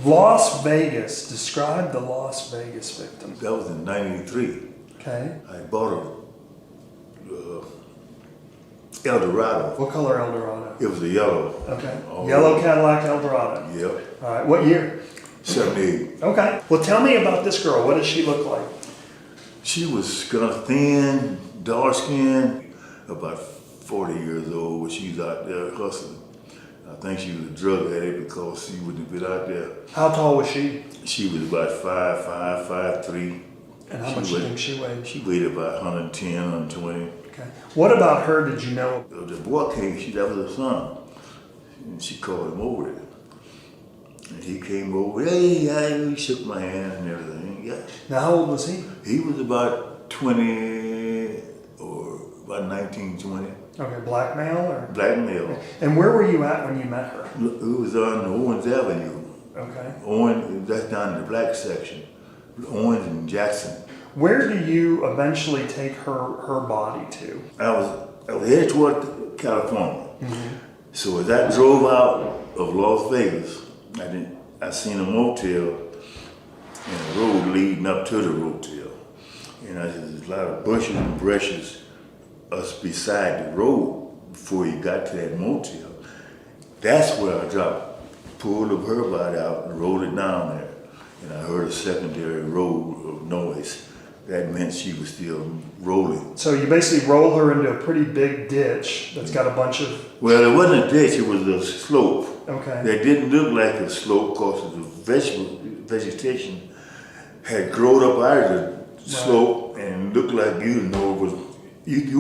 Las Vegas. Describe the Las Vegas victim. That was in '93. Okay. I bought a Eldorado. What color Eldorado? It was a yellow. Okay. Oh. Yellow Cadillac Eldorado. Yep. All right. What year? 78. Okay. Well, tell me about this girl. What does she look like? She was kind of thin, dark skinned, about 40 years old when she was out there hustling. I think she was a drug addict because she wouldn't have been out there. How tall was she? She was about 5'5", 5'3". And how much do you think she weighed? She weighed about 110, 120. Okay. What about her did you know? The boy came, that was her son. And she called him over there. And he came over, hey, he shook my hand and everything. Yeah. Now, how old was he? He was about 20 or about 19, 20. Okay, black male or? Black male. And where were you at when you met her? It was on Owens Avenue. Okay. Owens, that's down in the black section. Owens and Jackson. Where do you eventually take her body to? I was headed toward California. Mm-hmm. So as I drove out of Las Vegas, I seen a motel and a road leading up to the motel. And there's a lot of bushes and brushes beside the road before you got to that motel. That's where I pulled up her body out and rolled it down there. And I heard a secondary roll of noise. That meant she was still rolling. So you basically roll her into a pretty big ditch that's got a bunch of... Well, it wasn't a ditch, it was a slope. Okay. That didn't look like a slope because the vegetation had grown up out of the slope and looked like you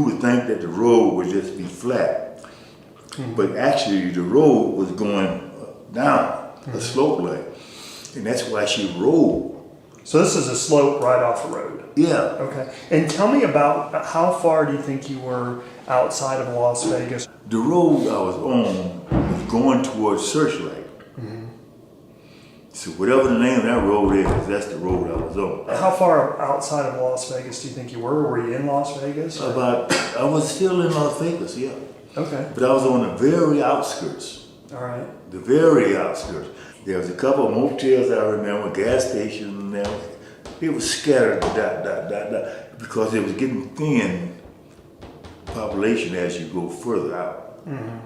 would think that the road would just be flat. Mm-hmm. But actually the road was going down, a slope like. And that's why she rolled. So this is a slope right off the road? Yeah. Okay. And tell me about how far do you think you were outside of Las Vegas? The road I was on was going towards Searchlight. Mm-hmm. So whatever the name of that road is, that's the road I was on. How far outside of Las Vegas do you think you were? Were you in Las Vegas? I was still in Las Vegas, yeah. Okay. But I was on the very outskirts. All right. The very outskirts. There was a couple of motels I remember, gas stations, and it was scattered, because it was getting thin population as you go further out. Mm-hmm.